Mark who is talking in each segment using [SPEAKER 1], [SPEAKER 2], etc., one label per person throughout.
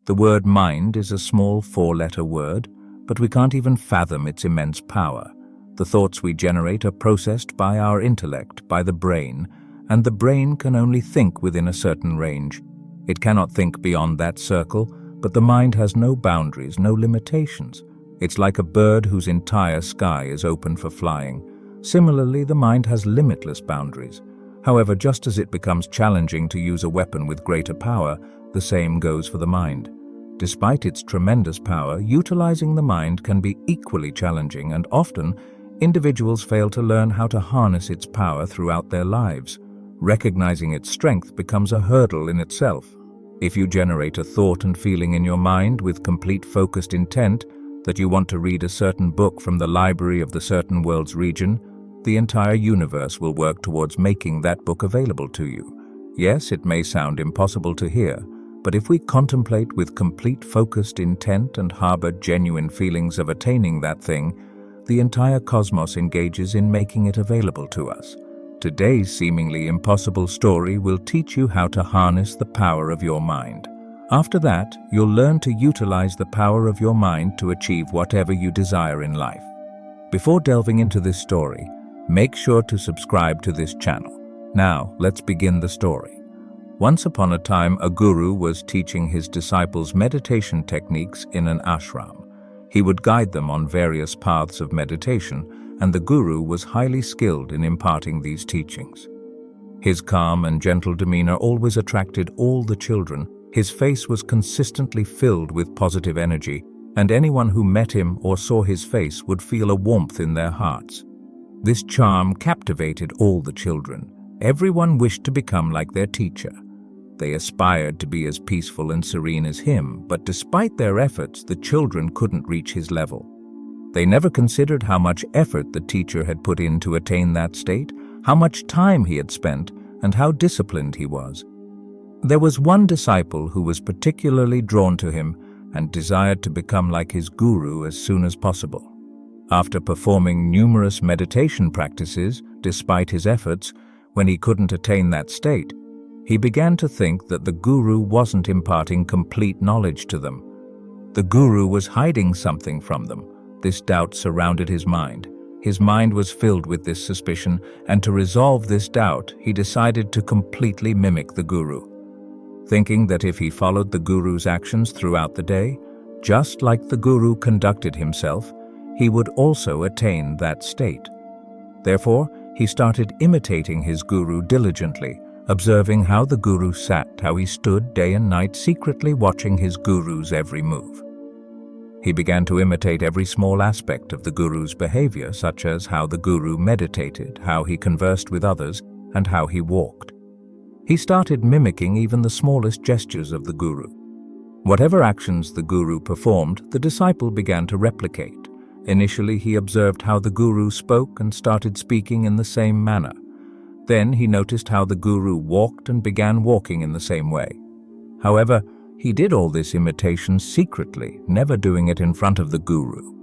[SPEAKER 1] The word mind is a small four-letter word, but we can't even fathom its immense power. The thoughts we generate are processed by our intellect, by the brain, and the brain can only think within a certain range. It cannot think beyond that circle, but the mind has no boundaries, no limitations. It's like a bird whose entire sky is open for flying. Similarly, the mind has limitless boundaries. However, just as it becomes challenging to use a weapon with greater power, the same goes for the mind. Despite its tremendous power, utilizing the mind can be equally challenging, and often, individuals fail to learn how to harness its power throughout their lives. Recognizing its strength becomes a hurdle in itself. If you generate a thought and feeling in your mind with complete focused intent that you want to read a certain book from the library of the certain world's region, the entire universe will work towards making that book available to you. Yes, it may sound impossible to hear, but if we contemplate with complete focused intent and harbor genuine feelings of attaining that thing, the entire cosmos engages in making it available to us. Today's seemingly impossible story will teach you how to harness the power of your mind. After that, you'll learn to utilize the power of your mind to achieve whatever you desire in life. Before delving into this story, make sure to subscribe to this channel. Now, let's begin the story. Once upon a time, a guru was teaching his disciples meditation techniques in an ashram. He would guide them on various paths of meditation, and the guru was highly skilled in imparting these teachings. His calm and gentle demeanor always attracted all the children. His face was consistently filled with positive energy, and anyone who met him or saw his face would feel a warmth in their hearts. This charm captivated all the children. Everyone wished to become like their teacher. They aspired to be as peaceful and serene as him, but despite their efforts, the children couldn't reach his level. They never considered how much effort the teacher had put in to attain that state, how much time he had spent, and how disciplined he was. There was one disciple who was particularly drawn to him and desired to become like his guru as soon as possible. After performing numerous meditation practices, despite his efforts, when he couldn't attain that state, he began to think that the guru wasn't imparting complete knowledge to them. The guru was hiding something from them. This doubt surrounded his mind. His mind was filled with this suspicion, and to resolve this doubt, he decided to completely mimic the guru. Thinking that if he followed the guru's actions throughout the day, just like the guru conducted himself, he would also attain that state. Therefore, he started imitating his guru diligently, observing how the guru sat, how he stood day and night, secretly watching his guru's every move. He began to imitate every small aspect of the guru's behavior, such as how the guru meditated, how he conversed with others, and how he walked. He started mimicking even the smallest gestures of the guru. Whatever actions the guru performed, the disciple began to replicate. Initially, he observed how the guru spoke and started speaking in the same manner. Then he noticed how the guru walked and began walking in the same way. However, he did all this imitation secretly, never doing it in front of the guru.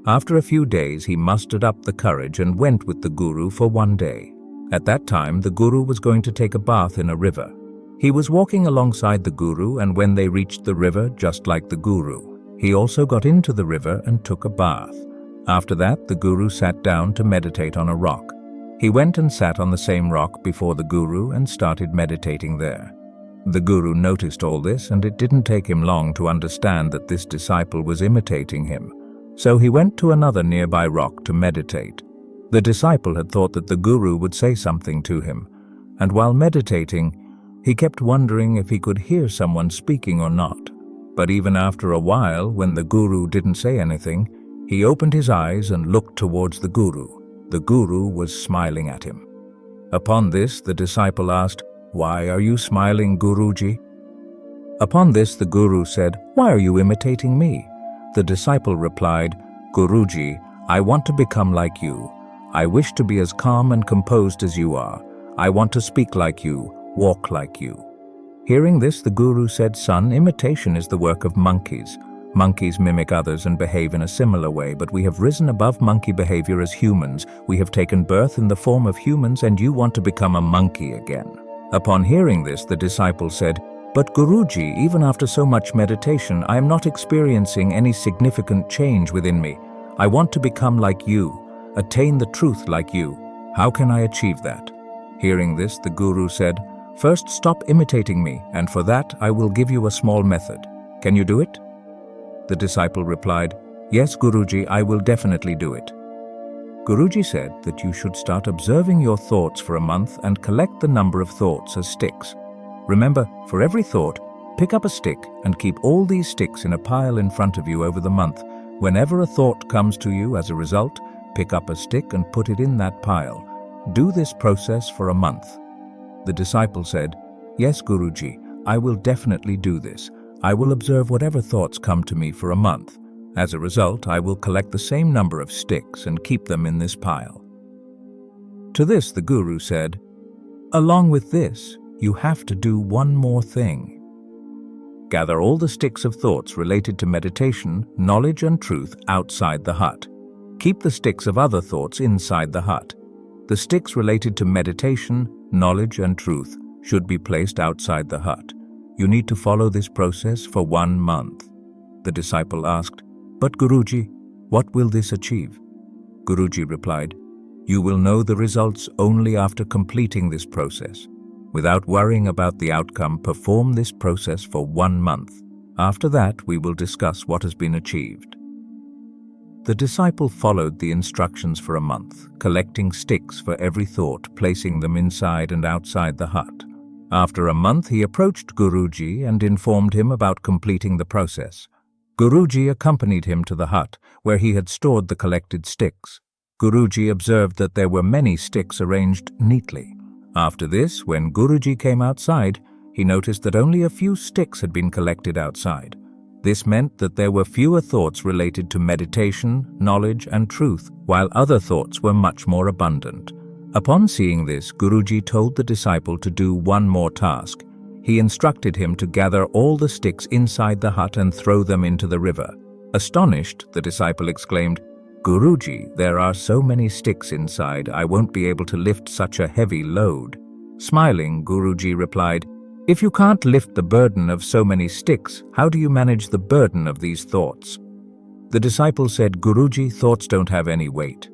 [SPEAKER 1] After a few days, he mustered up the courage and went with the guru for one day. At that time, the guru was going to take a bath in a river. He was walking alongside the guru, and when they reached the river, just like the guru, he also got into the river and took a bath. After that, the guru sat down to meditate on a rock. He went and sat on the same rock before the guru and started meditating there. The guru noticed all this, and it didn't take him long to understand that this disciple was imitating him. So he went to another nearby rock to meditate. The disciple had thought that the guru would say something to him, and while meditating, he kept wondering if he could hear someone speaking or not. But even after a while, when the guru didn't say anything, he opened his eyes and looked towards the guru. The guru was smiling at him. Upon this, the disciple asked, "Why are you smiling, Guruji?" Upon this, the guru said, "Why are you imitating me?" The disciple replied, "Guruji, I want to become like you. I wish to be as calm and composed as you are. I want to speak like you, walk like you." Hearing this, the guru said, "Son, imitation is the work of monkeys. Monkeys mimic others and behave in a similar way, but we have risen above monkey behavior as humans. We have taken birth in the form of humans, and you want to become a monkey again." Upon hearing this, the disciple said, But Guruji, even after so much meditation, I am not experiencing any significant change within me. I want to become like you, attain the truth like you. How can I achieve that? Hearing this, the Guru said, "First stop imitating me, and for that I will give you a small method. Can you do it?" The disciple replied, "Yes, Guruji, I will definitely do it." Guruji said that you should start observing your thoughts for a month and collect the number of thoughts as sticks. Remember, for every thought, pick up a stick and keep all these sticks in a pile in front of you over the month. Whenever a thought comes to you as a result, pick up a stick and put it in that pile. Do this process for a month. The disciple said, "Yes, Guruji, I will definitely do this. I will observe whatever thoughts come to me for a month. As a result, I will collect the same number of sticks and keep them in this pile." To this, the Guru said, "Along with this, you have to do one more thing. Gather all the sticks of thoughts related to meditation, knowledge, and truth outside the hut. Keep the sticks of other thoughts inside the hut. The sticks related to meditation, knowledge, and truth should be placed outside the hut. You need to follow this process for 1 month." The disciple asked, "But Guruji, what will this achieve?" Guruji replied, "You will know the results only after completing this process. Without worrying about the outcome, perform this process for 1 month. After that, we will discuss what has been achieved." The disciple followed the instructions for a month, collecting sticks for every thought, placing them inside and outside the hut. After a month, he approached Guruji and informed him about completing the process. Guruji accompanied him to the hut, where he had stored the collected sticks. Guruji observed that there were many sticks arranged neatly. After this, when Guruji came outside, he noticed that only a few sticks had been collected outside. This meant that there were fewer thoughts related to meditation, knowledge, and truth, while other thoughts were much more abundant. Upon seeing this, Guruji told the disciple to do one more task. He instructed him to gather all the sticks inside the hut and throw them into the river. Astonished, the disciple exclaimed, "Guruji, there are so many sticks inside, I won't be able to lift such a heavy load." Smiling, Guruji replied, "If you can't lift the burden of so many sticks, how do you manage the burden of these thoughts?" The disciple said, "Guruji, thoughts don't have any weight."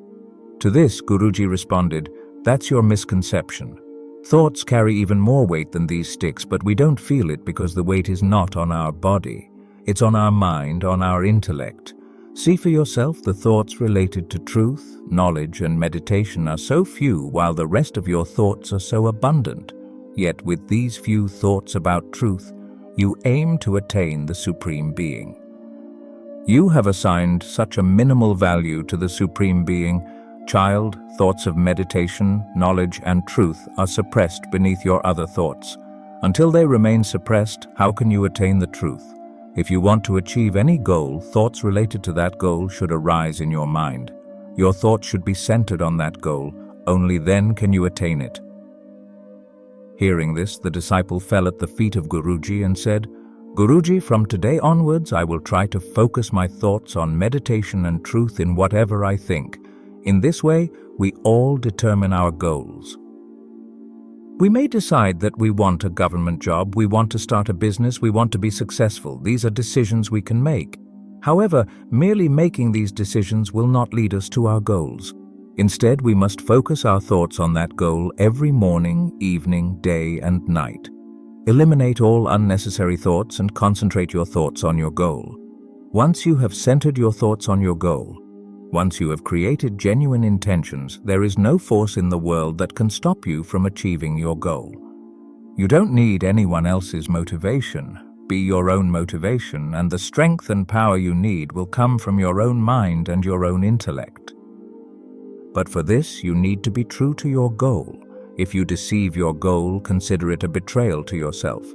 [SPEAKER 1] To this, Guruji responded, "That's your misconception. Thoughts carry even more weight than these sticks, but we don't feel it because the weight is not on our body. It's on our mind, on our intellect. See for yourself, the thoughts related to truth, knowledge, and meditation are so few, while the rest of your thoughts are so abundant. Yet with these few thoughts about truth, you aim to attain the Supreme Being. You have assigned such a minimal value to the Supreme Being. Child, thoughts of meditation, knowledge, and truth are suppressed beneath your other thoughts. Until they remain suppressed, how can you attain the truth? If you want to achieve any goal, thoughts related to that goal should arise in your mind. Your thoughts should be centered on that goal. Only then can you attain it." Hearing this, the disciple fell at the feet of Guruji and said, "Guruji, from today onwards, I will try to focus my thoughts on meditation and truth in whatever I think. In this way, we all determine our goals." We may decide that we want a government job, we want to start a business, we want to be successful. These are decisions we can make. However, merely making these decisions will not lead us to our goals. Instead, we must focus our thoughts on that goal every morning, evening, day, and night. Eliminate all unnecessary thoughts and concentrate your thoughts on your goal. Once you have centered your thoughts on your goal, once you have created genuine intentions, there is no force in the world that can stop you from achieving your goal. You don't need anyone else's motivation. Be your own motivation, and the strength and power you need will come from your own mind and your own intellect. But for this, you need to be true to your goal. If you deceive your goal, consider it a betrayal to yourself.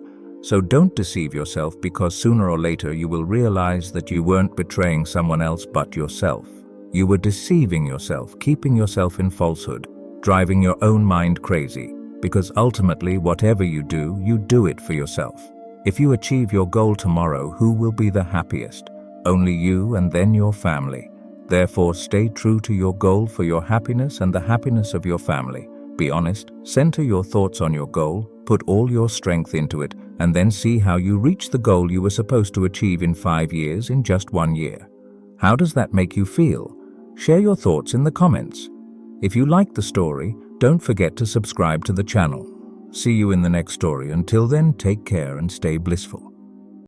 [SPEAKER 1] So don't deceive yourself, because sooner or later you will realize that you weren't betraying someone else but yourself. You were deceiving yourself, keeping yourself in falsehood, driving your own mind crazy, because ultimately whatever you do it for yourself. If you achieve your goal tomorrow, who will be the happiest? Only you, and then your family. Therefore, stay true to your goal for your happiness and the happiness of your family. Be honest, center your thoughts on your goal, put all your strength into it, and then see how you reach the goal you were supposed to achieve in 5 years in just 1 year. How does that make you feel? Share your thoughts in the comments. If you liked the story, don't forget to subscribe to the channel. See you in the next story. Until then, take care and stay blissful.